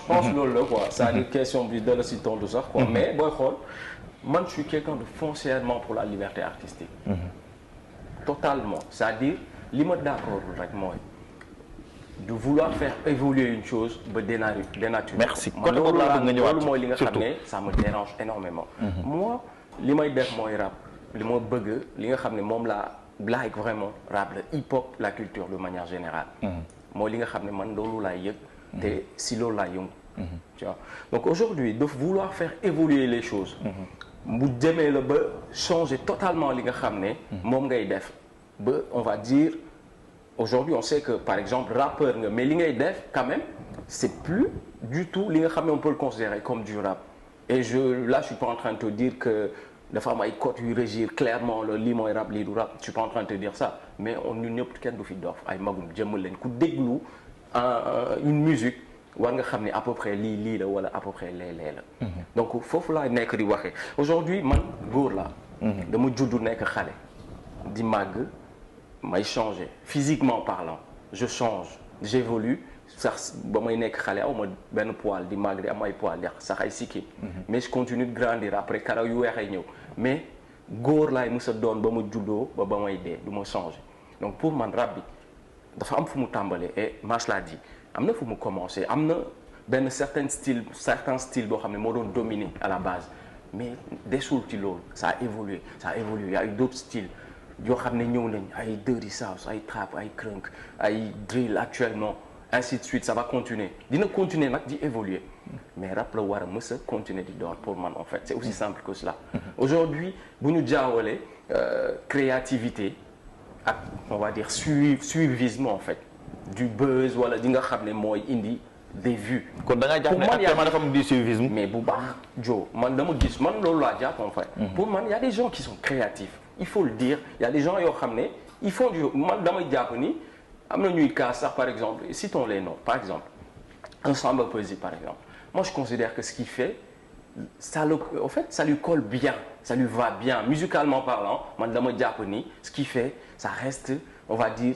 pense loolu la quoi. C'est-à-dire question bi dala si tontu sax quoi. Mais booy xool man je suis quelqu'un de foncièrement pour la liberté artistique. Totalement. C'est-à-dire li ma d'accord rek mooy de vouloir faire évoluer une chose ba dénaturer. Merci. côté boobu laa bëgg nga ñëwaat loolu mooy li nga xam ne ça me dérange énormément. Moi li may def mooy rap li ma bëgg li nga xam ne moom laa like vraiment rap la hip-hop la culture de manière générale. mooy li nga xam ne man loolu laay yëg. te si loolu laay yëngu. tu vois donc aujourd'hui de vouloir faire évoluer les choses. mu demee la ba changer totalement li nga xam ne. moom ngay def ba on va dire. Aujourd'hui on sait que par exemple rappeur nga mais li ngay def quand même c'est plus du tout li nga xam ne on peut le considérer comme du rap et là je suis pas en train de te dire que dafa am ay codes yu régir clairement la lii mooy rap lii du rap je suis pas en train de te dire ça mais on ñun ñëpp kenn du fi dof ay magum jëmmal lañ ku déglu une musique war nga xam ne à peu près lii la wala à peu près lee la donc foofu laa nekk di waxee aujourd'hui man góor la dama juddu nekk xale di màgg may changer physiquement parlant je change j'évolue sax ba may nekk xale aw ma benn poil di màgg di am ay poil di sax ay sikkim mais je continue de grandir après karaw yu weex ay ñëw mais góor laay mës a doon ba ma juddoo ba may dee du ma changer donc pour man rap bi dafa am fu mu tàmbalee et Mass l'a dit am na fu mu commencé am na benn certain style boo xam ne moo doon dominer à la base mais desul ci loolu ça a évolué il y a eu d'autres styles yoo xam ne ñëw nañ ay dirty south ay trap ay crunk ay drill actuellement ainsi de suite ça va continuer dina continuer nag di évoluer mais rap la war a mës a continuer di doon pour man en fait c'est aussi simple que cela aujourd'hui bu ñu jaawale créativité ak on va dire suivisme en fait du buzz wala di nga xam ne mooy indi des vues. kon da nga jàpp ne actuellement dafa am du suivisme. mais bu baax Joe man dama gis man loolu laa jàpp en fait. pour man y a des gens qui sont créatifs il faut le dire y a des gens yoo xam ne ils font du man damay jàpp ni am na ñuy cas sax par exemple citons les noms par exemple un Samba Peuzzi par exemple moi je considère que ce qu'il fait en fait ça lui colle bien ça lui va bien musicalement parlant man dama jàpp ni ce qu'il fait ça reste on va dire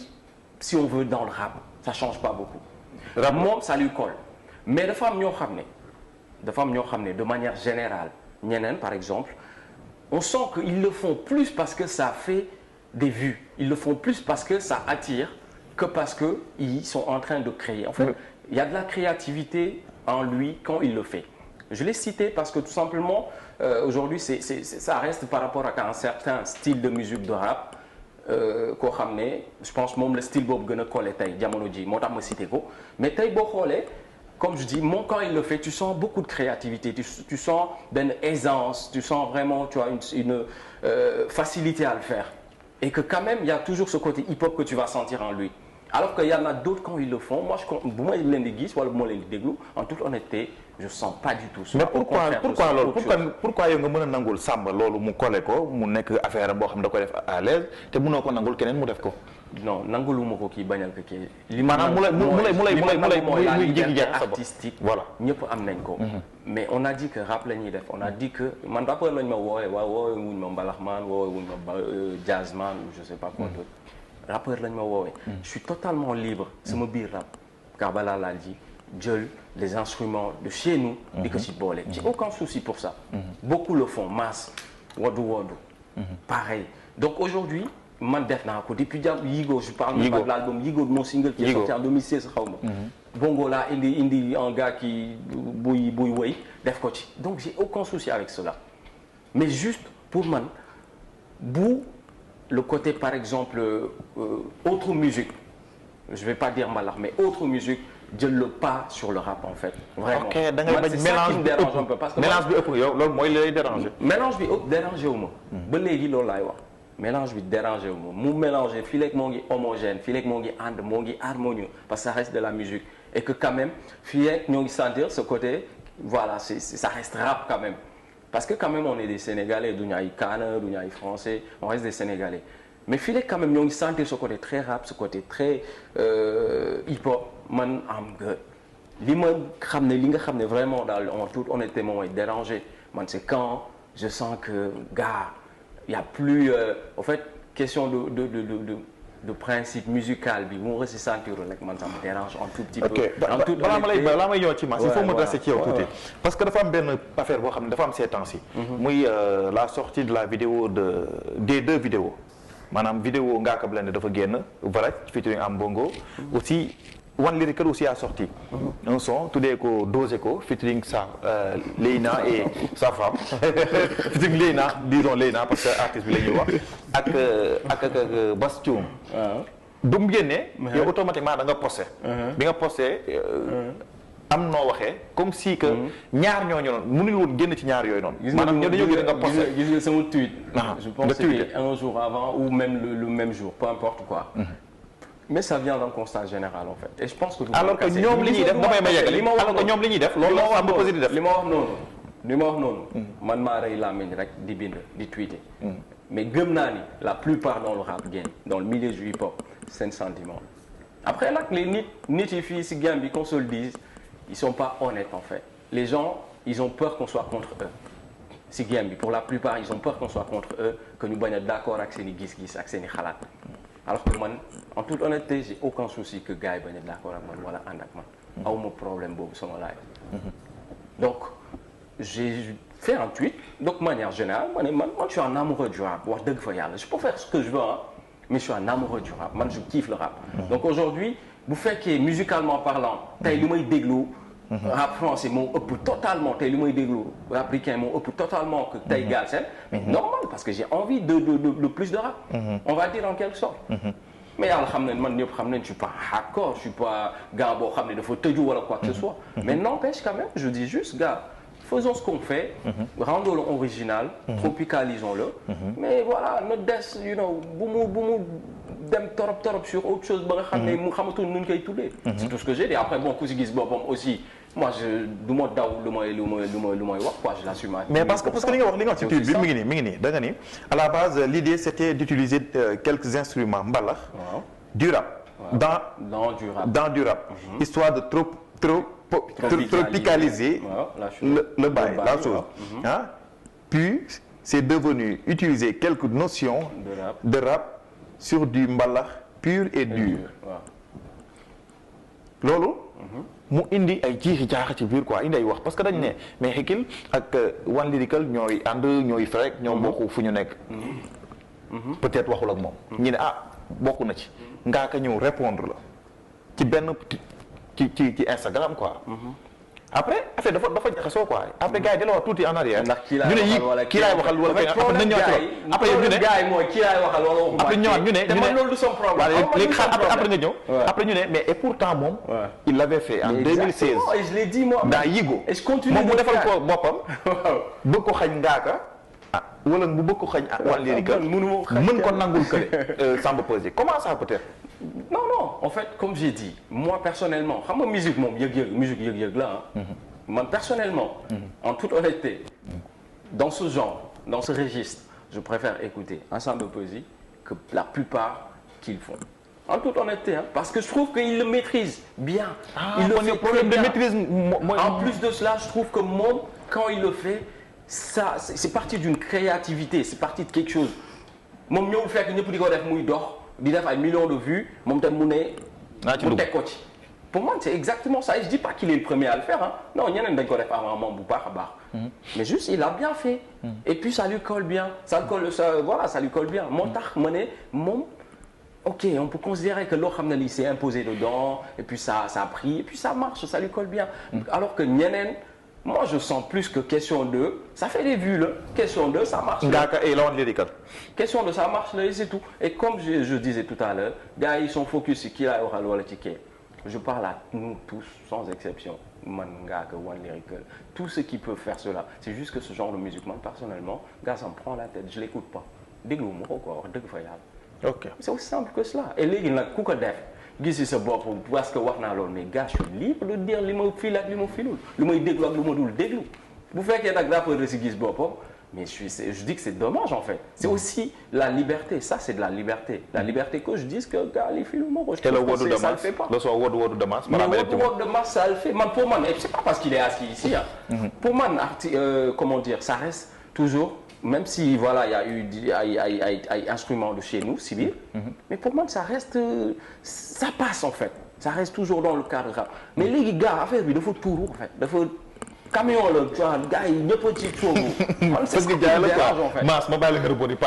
si on veut dans le rap ça change pas beaucoup. rap moom ça lui colle mais dafa am ñoo xam ne de manière générale ñeneen par exemple on sent qu'ils le font plus parce que ça fait des vues ils le font plus parce que ça attire que parce que ils sont en train de créer en fait il y a de la créativité en lui quand il le fait je l'ai cité parce que tout simplement aujourd'hui ça reste par rapport à un certain style de musique de rap koo xam ne je pense moom le style boobu gën a collé tey jamono ji moo tax ma cité ko mais tey boo xoolee comme je dis moom quand il le fait tu sens beaucoup de créativité tu sens benn aisance tu sens vraiment tu vois une facilité à le faire et que quand même il y a toujours ce côté hip-hop que tu vas sentir en lui alors que y en a d'autres quand ils le font moi bu ma leen di gis wala bu ma leen di déglu en toute honnêteté je sens pas du tout ça. mais pourquoi yow nga mën a nangul Samba loolu mu collé ko mu nekk affaire boo xam da koy def à l'aise te mënoo ko nangul keneen mu def ko. non nanguluma ko kii bañal ko kii. li maanaam muy jékki-jékki artistique. voilà ñëpp am nañ ko. mais on a dit que rap la ñuy def on a dit que man rappeur lañ ma woowee wuñ ma mbalaxman woowee wuñ ma jazzman ou je sais pas quoi d'autre. rappeur lañ ma woowee. je suis totalement libre sama biir rap Karbala laa ji jël les instruments de chez nous. di ko ci boole j'ai aucun souci pour ça. beaucoup le font Mass Wadu pareil donc aujourd'hui man def naa ko depuis Yigo je parle même pas de l'album Yigo mon single qui est sorti en 2016 xaw ma. Bongo laa indi un gars qui buy woy def ko ci donc j'ai aucun souci avec cela mais juste pour man bu le côté par exemple autre musique je vais pas dire mbalax mais autre musique jël le pas sur le rap en fait. vraiment ok da ngay bañ mélange bi dérange un peu parce que mélange bi ëpp yow loolu mooy li lay déranger. mélange bi ëpp dérangé wu ma. ba léegi loolu laay wax mélange bi dérangé wu ma mu mélanger fii léegi moo ngi homogène fii léegi moo ngi ànd moo ngi harmonieux parce que ça reste de la musique et que quand même fii léegi ñoo ngi sentir ce côté voilà ça reste rap quand même parce que quand même on est des Sénégalais duñu ay Kaana duñu ay Français on reste des Sénégalais mais fii léegi quand même ñoo ngi sentir ce côté très rap ce côté très hip-hop man am nga li ma xam ne li nga xam ne vraiment daal en toute honnêteté moom mooy dérangé man c'est quand je sens que gars y a plus en fait question de de principe musical bi mu resi sentir rek man ça me dérange un tout petit peu. ok balaa may ñëw ci Mass il faut me rester ci yow tuuti parce que dafa am benn affaire boo xam ne dafa am ces temps-ci muy la sortie de la vidéo des deux vidéos maanaam vidéo Ngaaka Blindé dafa génn Varaj featuring Am Bongo aussi One Lyrical aussi a sorti un son tuddee ko Dosé ko featuring sa Leïna et sa femme featuring Leïna disons Leïna parce que artiste bi la ñuy wax ak Bass Thioung bu mu génnee yow automatiquement da nga posté bi nga posté am noo waxee comme si que ñaar ñooñu noonu mënuñu woon génn ci ñaar yooyu noonu maanaam ñoo dañoo génn nga posté gis nga sama tweet je pense que c'était un jour avant ou même le même jour peu importe quoi mais ça vient d'un constat général en fait et je pense que alors que ñoom li ñuy def damay ma yeggali alors que ñoom li ñuy def loolu la am posé di def li ma wax noonu man maa rey làmmiñ rek di bind di tweeter mais gëm naa ni la plupart dans le rap game dans le milieu du hip-hop seen sentiment après nag les nit yi fii si game bi qu'on se le dise ils sont pas honnêtes en fait les gens ils ont peur qu'on soit contre eux si game bi pour la plupart ils ont peur qu'on soit contre eux que ñu bañ a d'accord ak seen i gis-gis ak seen i xalaat alors que man en toute honnêteté j'ai aucun souci que gars yi bañ a d'accord ak man wala ànd ak man awma problème boobu sama live donc j'ai fait un tweet donc de manière générale man je suis un amoureux du rap wax dëgg fa yàlla je peux faire ce que je veux hein mais je suis un amoureux du rap man je kiffe le rap donc aujourd'hui bu fekkee musicalement parlant tey li may déglu rap français moo ëpp totalement tey li may déglu rap ricain moo ëpp totalement que tey Galsen mais normal parce que j'ai envie de plus de rap on va dire en quelque sorte mais yàlla xam ne man ñëpp xam nañ je suis pas hardcore je suis pas gars boo xam ne dafa tëju wala quoi que ce soit mais n'empêche quand même je dis juste gars faisons ce qu'on fait rendons-le original tropicalisons-le mais voilà na des you know bu mu dem torop sur autre chose ba nga xam ne mu xamatul nu ñu koy tuddee c'est tout ce que j'ai dit après bon ku si gis boppam aussi moi du ma daw lu may wax quoi je l'assume mais parce que li nga wax ci tuuti bi mi ngi nii da nga ni à la base l'idée c'était d'utiliser quelques instruments mbalax du rap dans du rap histoire de tropicaliser le bail la chose puis c'est devenu utiliser quelques notions de rap sur du mbalax pur et dur loolu mu indi ay jiixi jaaxa ci biir quoi indi ay wax parce que dañ ne mais Hekil ak One Lyrical ñooy ànd ñooy frek ñoo bokk fu ñu nekk peut-être waxul ak moom ñu ne bokk na ci Ngaaka ñëw répondre la ci benn ci Instagram quoi après affaire dafa jaxasoo quoi après gars yi delloo tuuti en arrière ñu ne kii laay waxal wala après nañ ñëwaat après ñu ne gars yi mooy kii laay waxal wala waxuma après ñëwaat ñu ne loolu du son problème léegi xaar après nga ñëw après ñu ne mais et pourtant moom il l'avait fait en 2016 et je l'ai dit moi dans Yigo et je continue moom mu defal ko boppam bëgg ko xañ Ngaaka wala mu bëgg ko xañ One Lyrical mën ko nangul kële Samba Peuzzi comment ça peut-être non en fait comme j'ai dit moi personnellement xam nga musique moom yëg-yëg la man personnellement en toute honnêteté dans ce genre dans ce registre je préfère écouter un Samba Peuzzi que la plupart qu'ils font en toute honnêteté parce que je trouve qu'il le maîtrise bien il le fait problème de maîtrise en plus de cela je trouve que moom quand il le fait ça c'est parti d'une créativité c'est parti de quelque chose moom ñëw fekk ñëpp di ko def muy dox di def ay millions de vues moom tam mu teg ko ci pour moi c'est exactement ça et je dis pas qu'il est le premier à le faire non ñeneen dañ ko def avant moom bu baax a baax mais juste il a bien fait et puis ça lui colle bien ça lui colle bien moo tax ma ne moom ok on peut considérer que loo xam ne lii s'est imposé dedans et puis ça a pris et puis ça marche ça lui colle bien alors que ñeneen moi je sens plus que question de ça fait des vues là question de ça marche Ngaaka et One Lyrical question de ça marche là et c'est tout et comme je disais tout à l'heure gars ils sont focus ci kii laay waxal wala ci kii je parle à nous tous sans exception man Ngaaka One Lyrical tous ceux qui peuvent faire cela c'est juste que ce genre de musique man personnellement gars ça me prend la tête je l'écoute pas dégluwuma ko quoi wax dëgg fa yàlla ok c'est aussi simple que cela et léegi nag ku ko def gis sa bopp parce que wax naa loolu mais gars je suis libre de dire li ma fil ak li ma filul lu may déglu ak lu ma dul déglu bu fekkee nag rappeur si gis boppam mais je dis que c'est dommage en fait c'est aussi la liberté ça c'est de la liberté que je dise que gars li filu ma ko je trouve que ça le fait pas le son woodu de masse mais woodu de masse ça le fait man pour man et c'est pas parce qu'il est assis ici pour man comment dire ça reste toujours même si voilà il y a eu ay instruments de chez nous si biir. Mais pour moi ça reste ça passe en fait. Ça reste toujours dans le cadre rap mais léegi gars affaire bi dafa tuuru en fait dafa camion la tu vois gars yi ñëpp a ci foofu. parce que jaay la quoi Mass ma bàyyi la nga rebondir